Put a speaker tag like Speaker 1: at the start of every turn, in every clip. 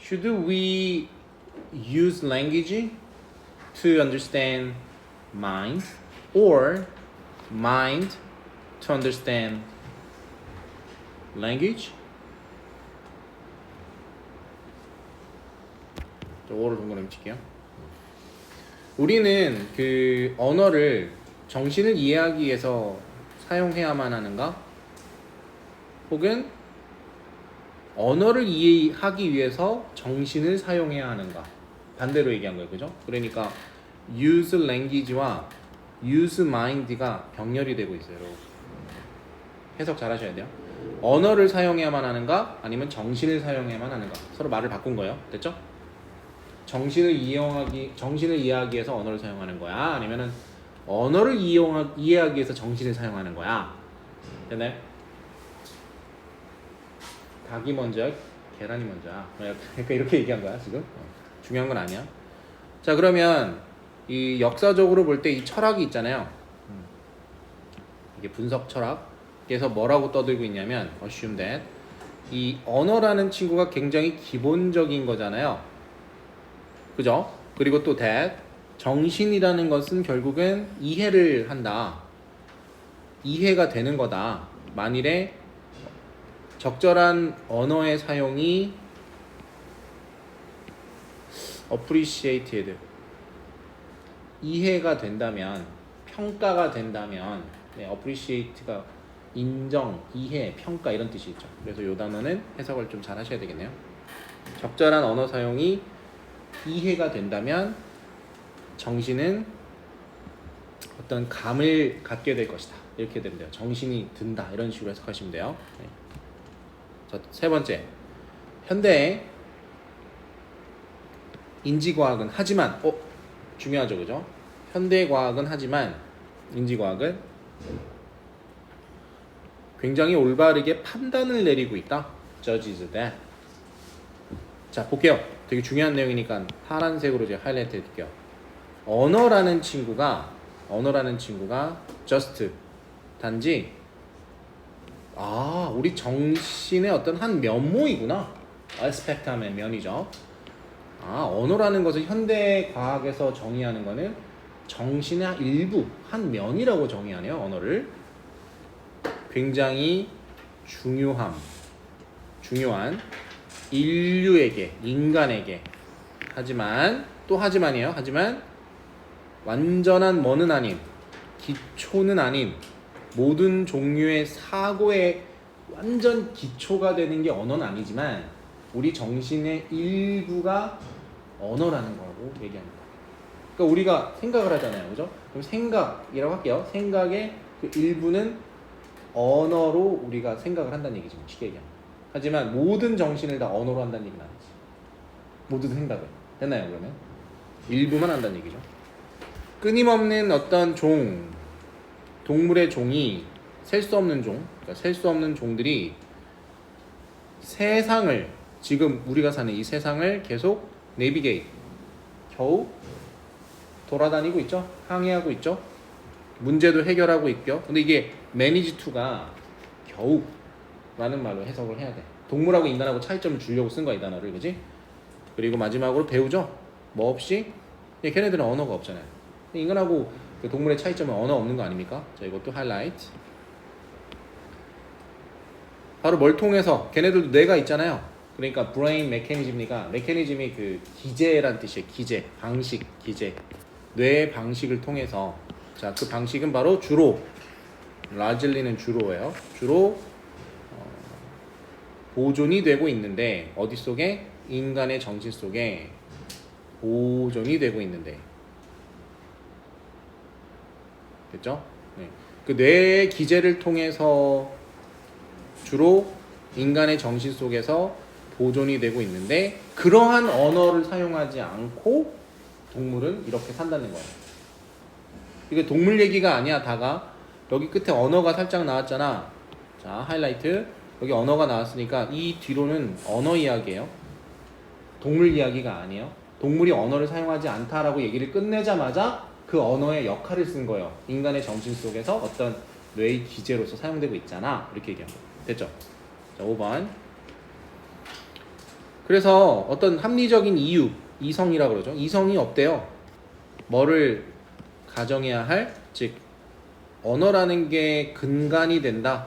Speaker 1: Should we use language to understand mind or mind to understand language? 저거를 동그라미 칠게요. 우리는 그 언어를 정신을 이해하기 위해서 사용해야만 하는가? 혹은 언어를 이해하기 위해서 정신을 사용해야 하는가? 반대로 얘기한 거예요. 그죠? 그러니까 use language와 use mind가 병렬이 되고 있어요. 여러분. 해석 잘 하셔야 돼요. 언어를 사용해야만 하는가? 아니면 정신을 사용해야만 하는가? 서로 말을 바꾼 거예요. 됐죠? 정신을 이해하기 위해서 언어를 사용하는 거야? 아니면은 언어를 이해하기 위해서 정신을 사용하는 거야? 됐나요? 닭이 먼저야? 계란이 먼저야? 그러니까 이렇게 얘기한 거야 지금? 중요한 건 아니야. 자, 그러면 이 역사적으로 볼 때 이 철학이 있잖아요. 이게 분석 철학에서 뭐라고 떠들고 있냐면 assume that 이 언어라는 친구가 굉장히 기본적인 거잖아요. 그죠? 그리고 또 that 정신이라는 것은 결국은 이해를 한다. 이해가 되는 거다. 만일에 적절한 언어의 사용이 appreciated 이해가 된다면, 평가가 된다면, appreciate가 인정, 이해, 평가 이런 뜻이 있죠. 그래서 이 단어는 해석을 좀 잘 하셔야 되겠네요. 적절한 언어 사용이 이해가 된다면 정신은 어떤 감을 갖게 될 것이다. 이렇게 되면 돼요. 정신이 든다. 이런 식으로 해석하시면 돼요. 네. 자, 세 번째. 현대의 인지과학은 하지만 중요하죠. 그죠? 현대과학은 하지만 인지과학은 굉장히 올바르게 판단을 내리고 있다. Judges that. 자, 볼게요. 되게 중요한 내용이니까 파란색으로 제가 하이라이트 해드릴게요. 언어라는 친구가 just 단지 우리 정신의 어떤 한 면모이구나. aspect 하면 면이죠. 언어라는 것을 현대 과학에서 정의하는 거는 정신의 일부, 한 면이라고 정의하네요. 언어를 굉장히 중요한 인류에게, 인간에게 하지만 완전한 뭐는 아닌, 기초는 아닌 모든 종류의 사고의 완전 기초가 되는 게 언어는 아니지만 우리 정신의 일부가 언어라는 거라고 얘기합니다. 그러니까 우리가 생각을 하잖아요. 그죠? 그럼 생각이라고 할게요. 생각의 그 일부는 언어로 우리가 생각을 한다는 얘기죠. 쉽게 얘기하면. 하지만 모든 정신을 다 언어로 한다는 얘기는 아니지. 모든 생각을. 됐나요, 그러면? 일부만 한다는 얘기죠. 끊임없는 어떤 동물의 종이 셀 수 없는 종들이 세상을, 지금 우리가 사는 이 세상을 계속 겨우 돌아다니고 있죠. 항해하고 있죠. 문제도 해결하고 있죠. 근데 이게 manage to가 겨우 라는 말로 해석을 해야 돼. 동물하고 인간하고 차이점을 주려고 쓴 거야, 이 단어를. 그지? 그리고 마지막으로 배우죠. 뭐 없이? 걔네들은 언어가 없잖아요. 인간하고 그 동물의 차이점은 언어 없는 거 아닙니까? 자, 이것도 하이라이트. 바로 뭘 통해서? 걔네들도 뇌가 있잖아요. 그러니까 brain mechanism이니까, 메커니즘이 그 기제란 뜻이에요. 기제. 뇌의 방식을 통해서, 자, 그 방식은 바로 주로 largely는 주로예요. 주로 보존이 되고 있는데, 어디 속에? 인간의 정신 속에 보존이 되고 있는데, 됐죠? 네. 그 뇌의 기제를 통해서 주로 인간의 정신 속에서 보존이 되고 있는데, 그러한 언어를 사용하지 않고 동물은 이렇게 산다는 거예요. 이게 동물 얘기가 아니야. 다가 여기 끝에 언어가 살짝 나왔잖아. 자, 하이라이트. 여기 언어가 나왔으니까 이 뒤로는 언어 이야기예요. 동물 이야기가 아니에요. 동물이 언어를 사용하지 않다라고 얘기를 끝내자마자 그 언어의 역할을 쓴 거예요. 인간의 정신 속에서 어떤 뇌의 기제로서 사용되고 있잖아. 이렇게 얘기한 거예요. 됐죠? 자, 5번. 그래서 어떤 합리적인 이유, 이성이라고 그러죠. 이성이 없대요. 뭐를 가정해야 할, 즉 언어라는 게 근간이 된다.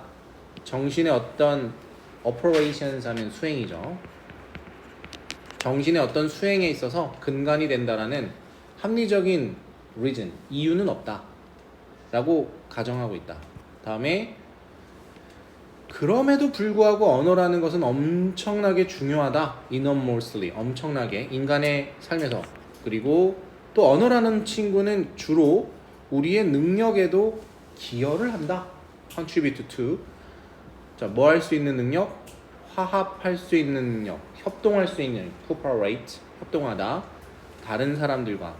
Speaker 1: 정신의 어떤 operations 하면 수행이죠. 정신의 어떤 수행에 있어서 근간이 된다라는 합리적인 reason, 이유는 없다 라고 가정하고 있다. 다음에 그럼에도 불구하고 언어라는 것은 엄청나게 중요하다. enormously, 엄청나게 인간의 삶에서. 그리고 또 언어라는 친구는 주로 우리의 능력에도 기여를 한다. contribute to. 자, 뭐 할 수 있는 능력? 화합할 수 있는 능력, 협동할 수 있는 cooperate, 협동하다. 다른 사람들과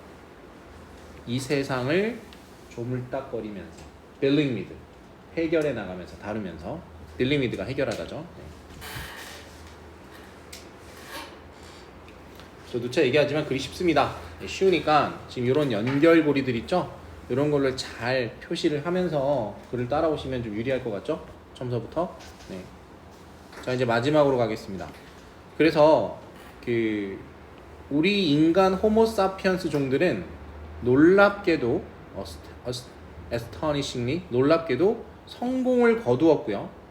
Speaker 1: 이 세상을 조물딱거리면서 building with, 해결해 나가면서, 다루면서. dealing with가 해결하다죠. 네. 저 누차 얘기하지만 글이 쉽습니다. 네, 쉬우니까 지금 이런 연결고리들 있죠? 이런 걸로 잘 표시를 하면서 글을 따라오시면 좀 유리할 것 같죠? 처음서부터. 네. 자, 이제 마지막으로 가겠습니다. 그래서 우리 인간 호모사피언스 종들은 놀랍게도 astonishingly, 놀랍게도 성공을 거두었고요.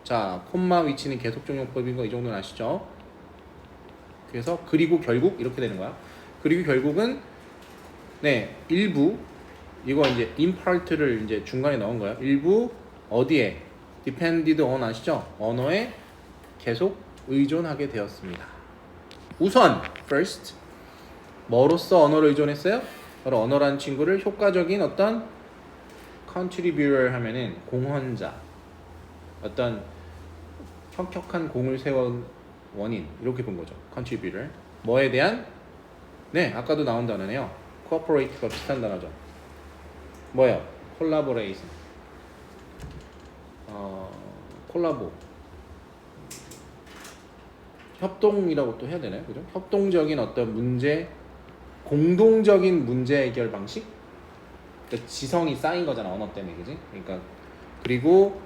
Speaker 1: 자, 콤마 위치는 계속적용법인 거 이 정도는 아시죠? 그래서 그리고 결국 이렇게 되는 거야. 그리고 결국은 네, 일부 이거 이제 impart를 이제 중간에 넣은 거예요. 일부 어디에 depended on 아시죠? 언어에 계속 의존하게 되었습니다. 우선 first 뭐로써 언어를 의존했어요? 바로 언어라는 친구를 효과적인 어떤 contributor 하면은 공헌자, 어떤 혁혁한 공을 세운 원인 이렇게 본 거죠. contributor 뭐에 대한 네 아까도 나온 단어네요. cooperate가 비슷한 단어죠. 뭐예요? collaboration 콜라보 협동이라고 또 해야 되나요? 그죠? 협동적인 어떤 문제, 공동적인 문제 해결 방식. 그러니까 지성이 쌓인 거잖아 언어 때문에, 그지? 그러니까 그리고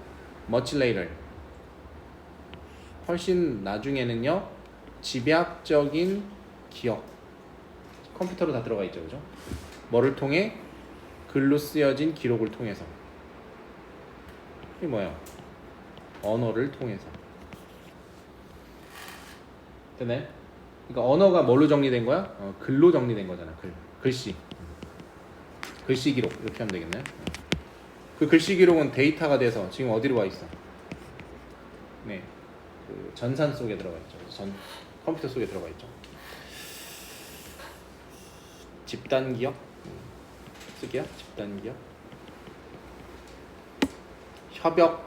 Speaker 1: much later 훨씬 나중에는요 집약적인 기억, 컴퓨터로 다 들어가 있죠, 그죠? 뭐를 통해? 글로 쓰여진 기록을 통해서. 이게 뭐예요? 언어를 통해서. 됐네? 그러니까 언어가 뭘로 정리된 거야? 글로 정리된 거잖아. 글씨 기록 이렇게 하면 되겠네. 그 글씨 기록은 데이터가 돼서 지금 어디로 와 있어? 네, 그 전산 속에 들어가 있죠. 컴퓨터 속에 들어가 있죠. 집단 기억 쓰기야? 집단 기억.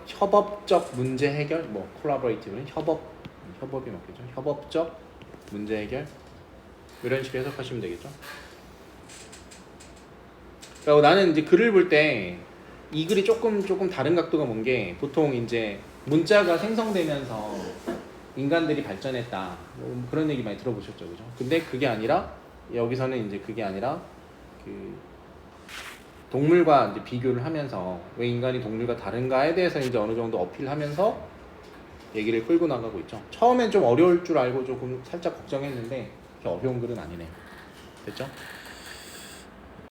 Speaker 1: 협업적 문제 해결, 뭐 collaborative는 협업이 맞겠죠. 협업적 문제 해결 이런 식으로 해석하시면 되겠죠. 그러니까 나는 이제 글을 볼 때 이 글이 조금 다른 각도가 뭔 게, 보통 이제 문자가 생성되면서 인간들이 발전했다 뭐 그런 얘기 많이 들어보셨죠, 그죠? 근데 그게 아니라 여기서는 이제 그게 아니라 그 동물과 이제 비교를 하면서 왜 인간이 동물과 다른가에 대해서 이제 어느 정도 어필하면서 얘기를 끌고 나가고 있죠. 처음엔 좀 어려울 줄 알고 조금 살짝 걱정했는데 그렇게 어려운 글은 아니네요. 됐죠?